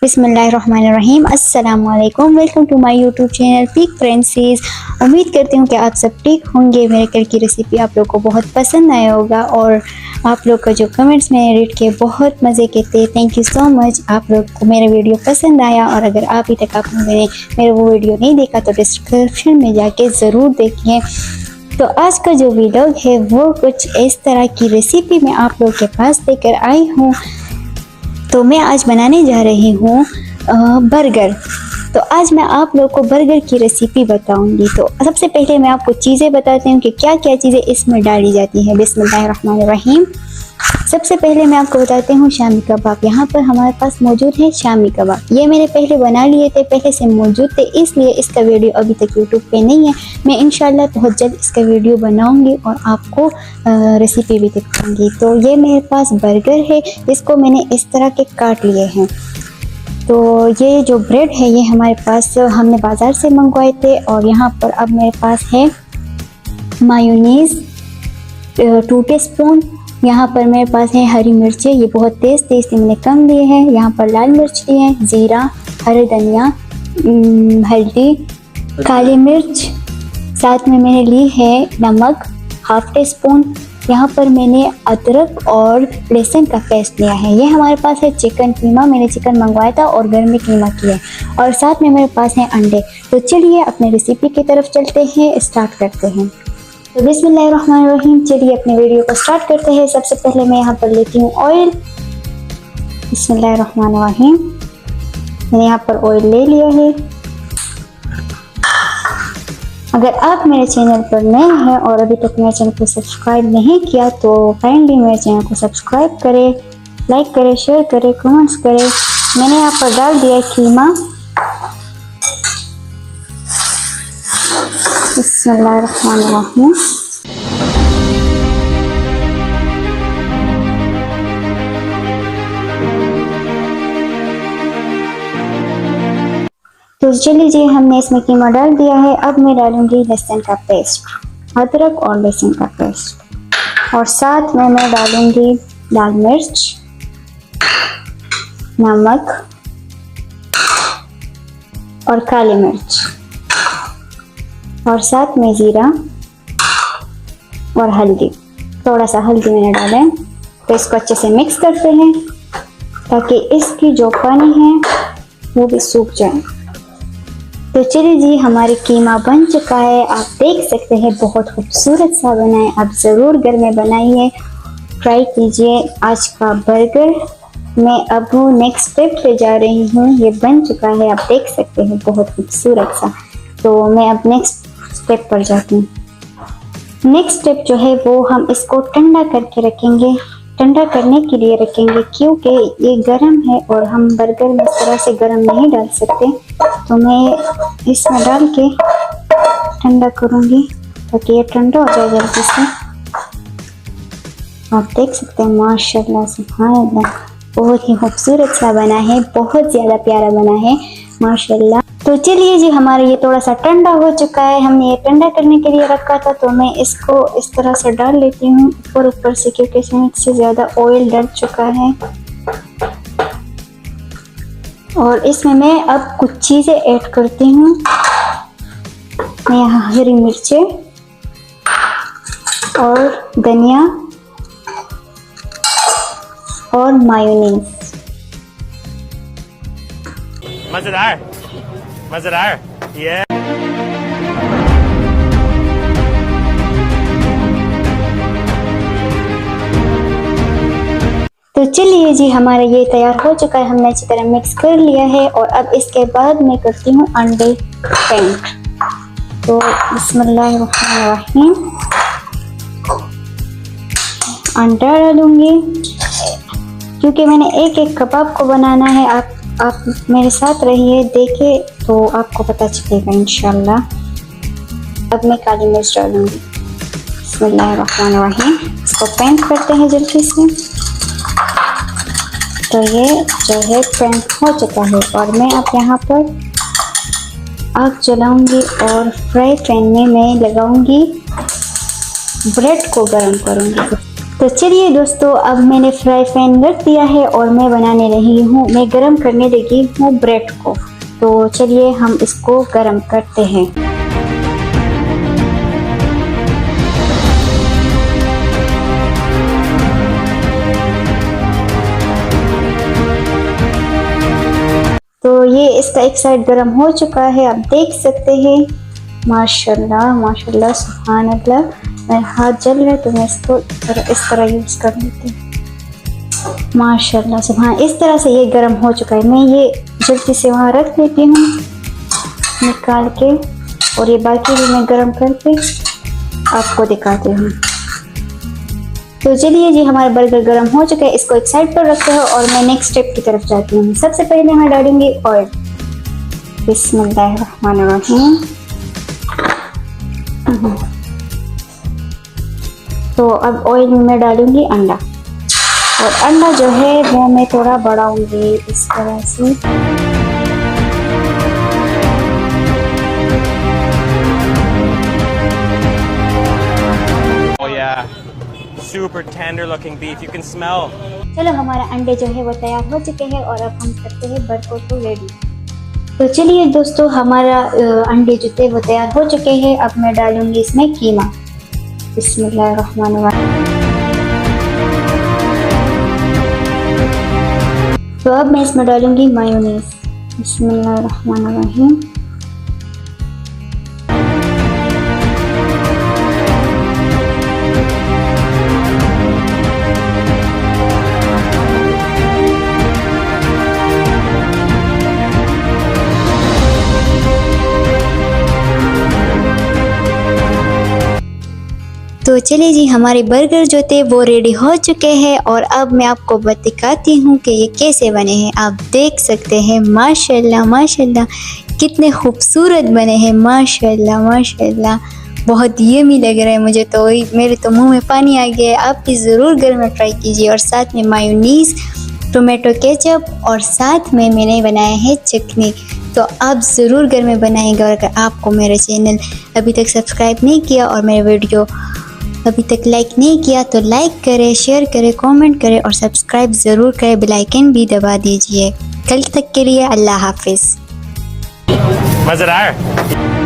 बिस्मिल्लाहिर्रहमानिर्रहीम। अस्सलामुअलैकुम। Welcome to my YouTube channel peak friends. उम्मीद करती हूँ कि आप सब ठीक होंगे। मेरे कल की रेसिपी आप लोग को बहुत पसंद आया होगा और आप लोग का जो कमेंट्स मैंने रीड किए बहुत मज़े के थे। Thank you so much. आप लोग को मेरा वीडियो पसंद आया और अगर अभी तक आपने मेरा वो वीडियो नहीं देखा तो डिस्क्रिप्शन में जाके ज़रूर देखिए। तो आज का जो वीडियो है वो कुछ इस तरह की रेसिपी मैं आप लोग के पास लेकर आई हूँ। तो मैं आज बनाने जा रही हूँ बर्गर। तो आज मैं आप लोग को बर्गर की रेसिपी बताऊंगी। तो सबसे पहले मैं आपको चीज़ें बताती हूँ कि क्या क्या चीज़ें इसमें डाली जाती हैं। बिस्मिल्लाहिर्रहमानिर्रहीम। सबसे पहले मैं आपको बताती हूँ शामी कबाब। यहाँ पर हमारे पास मौजूद है शामी कबाब। ये मैंने पहले बना लिए थे, पहले से मौजूद थे, इसलिए इसका वीडियो अभी तक यूट्यूब पे नहीं है। मैं इंशाल्लाह बहुत जल्द इसका वीडियो बनाऊंगी और आपको रेसिपी भी दिखाऊंगी। तो ये मेरे पास बर्गर है, इसको मैंने इस तरह के काट लिए हैं। तो ये जो ब्रेड है ये हमारे पास हमने बाज़ार से मंगवाए थे। और यहाँ पर अब मेरे पास है मायोनीज़ 2 टीस्पून। यहाँ पर मेरे पास है हरी मिर्चें, ये बहुत तेज़ थे इसलिए मैंने कम लिए हैं। यहाँ पर लाल मिर्च लिए हैं, ज़ीरा, हरे धनिया, हल्दी, काली मिर्च, साथ में मैंने ली है नमक 1/2 टीस्पून। यहाँ पर मैंने अदरक और लहसुन का पेस्ट लिया है। ये हमारे पास है चिकन कीमा, मैंने चिकन मंगवाया था और घर में कीमा किया। और साथ में मेरे पास है अंडे। तो चलिए अपने रेसिपी की तरफ चलते हैं, स्टार्ट करते हैं। तो बिस्मिल्लाहिर्रहमानिर्रहीम, चलिए अपने वीडियो को स्टार्ट करते हैं। सबसे पहले मैं यहाँ पर लेती हूँ ऑयल। बिस्मिल्लाहिर्रहमानिर्रहीम, मैंने यहाँ पर ऑयल ले लिया है। अगर आप मेरे चैनल पर नए हैं और अभी तक मेरे चैनल को सब्सक्राइब नहीं किया तो काइंडली मेरे चैनल को सब्सक्राइब करें, लाइक करें, शेयर करें, कमेंट्स करें। मैंने यहाँ पर डाल दिया कीमा। बिस्मिल्लाहिर्रहमानिर्रहीम। तो चलिए जी, हमने इसमें कीमा डाल दिया है। अब मैं डालूंगी लहसुन का पेस्ट, अदरक और लहसुन का पेस्ट। और साथ में मैं डालूंगी लाल मिर्च, नमक और काली मिर्च, और साथ में ज़ीरा और हल्दी। थोड़ा सा हल्दी मैंने डाला है। तो इसको अच्छे से मिक्स करते हैं ताकि इसकी जो पानी है वो भी सूख जाए। तो चलिए जी, हमारी कीमा बन चुका है। आप देख सकते हैं बहुत खूबसूरत सा बना है। आप ज़रूर घर में बनाइए, ट्राई कीजिए आज का बर्गर। मैं अब नेक्स्ट स्टेप पे जा रही हूँ। ये बन चुका है, आप देख सकते हैं बहुत खूबसूरत सा। तो मैं अब नेक्स्ट स्टेप पर जाती हूँ। नेक्स्ट स्टेप जो है वो हम इसको ठंडा करके रखेंगे, ठंडा करने के लिए रखेंगे क्योंकि ये गर्म है और हम बर्गर में इस तरह से गर्म नहीं डाल सकते। तो मैं इसमें डाल के ठंडा करूँगी ताकि ये ठंडा हो जाए जल्दी से। आप देख सकते हैं माशाल्लाह सुभान अल्लाह, बहुत ही खूबसूरत सा बना है, बहुत ज़्यादा प्यारा बना है माशाल्लाह। तो चलिए जी, हमारा ये थोड़ा सा ठंडा हो चुका है। हमने ये ठंडा करने के लिए रखा था। तो मैं इसको इस तरह से डाल लेती हूँ ऊपर से क्योंकि इसमें से ज़्यादा ऑयल डल चुका है। और इसमें मैं अब कुछ चीज़ें ऐड करती हूँ। मैं यहाँ हरी मिर्चें और धनिया और मायोनीज। मजेदार मजेदार ये। तो चलिए जी, हमारा ये तैयार हो चुका है। हमने अच्छी तरह मिक्स कर लिया है। और अब इसके बाद मैं करती हूँ अंडे फेंट। तो बिस्मिल्लाहिर्रहमानिर्रहीम, अंडा डालूंगी क्योंकि मैंने एक एक कबाब को बनाना है। आप मेरे साथ रहिए, देखे तो आपको पता चलेगा इंशाल्लाह। अब मैं काली मिर्च डालूंगी। बिस्मिल्लाहिर्रहमानिर्रहीम, इसको पेंट करते हैं जल्दी से। तो ये जो है पेंट हो चुका है। और मैं अब यहाँ पर आग जलाऊंगी और फ्राई पैन में मैं लगाऊंगी ब्रेड को गर्म करूंगी। तो चलिए दोस्तों, अब मैंने फ्राई पैन रख दिया है और मैं बनाने रही हूँ, मैं गरम करने लगी हूँ ब्रेड को। तो चलिए हम इसको गरम करते हैं। तो ये इसका एक साइड गरम हो चुका है, आप देख सकते हैं। माशाल्लाह माशाल्लाह सुभान अल्लाह। मेरा हाथ जल रहा है तो मैं इसको इस तरह यूज़ कर लेती हूँ। माशाल्लाह सुभान, इस तरह से ये गरम हो चुका है। मैं ये जल्दी से वहाँ रख देती हूँ निकाल के, और ये बाकी भी मैं गरम करके आपको दिखाती हूँ। तो चलिए जी, हमारा बर्गर गरम हो चुका है, इसको एक साइड पर रखते हैं और मैं नेक्स्ट स्टेप की तरफ जाती हूँ। सबसे पहले मैं डालूंगी ऑयल। बिस्मिल्लाहिर्रहमानिर्रहीम। तो अब ऑयल में मैं डालूंगी अंडा, और अंडा जो है वो मैं थोड़ा बढ़ाऊंगी इस तरह से। Oh yeah, super tender looking beef. You can smell. चलो, हमारा अंडे जो है वो तैयार हो चुके हैं और अब हम करते हैं बर्गर को रेडी। तो चलिए दोस्तों, हमारा अंडे जो थे वो तैयार हो चुके हैं। अब मैं डालूंगी इसमें कीमा। बिस्मिल्लाहिर्रहमानिर्रहीम। तो अब मैं इसमें डालूंगी मायोनीज। बिस्मिल्लाहिर्रहमानिर्रहीम। तो चलिए जी, हमारे बर्गर जो थे वो रेडी हो चुके हैं और अब मैं आपको दिखाती हूँ कि ये कैसे बने हैं। आप देख सकते हैं माशाल्लाह माशाल्लाह कितने खूबसूरत बने हैं। माशाल्लाह माशाल्लाह, बहुत यम्मी लग रहा है मुझे तो, मेरे तो मुंह में पानी आ गया है। आप भी ज़रूर घर में ट्राई कीजिए। और साथ में मायोनीज़, टोमेटो केचप और साथ में मैंने बनाया है चटनी। तो आप ज़रूर घर में बनाएंगे। और अगर आपको मेरा चैनल अभी तक सब्सक्राइब नहीं किया और मेरे वीडियो अभी तक लाइक नहीं किया तो लाइक करें, शेयर करें, कमेंट करें और सब्सक्राइब ज़रूर करें। बेल आइकन भी दबा दीजिए। कल तक के लिए अल्लाह हाफिज़। मज़ेदार।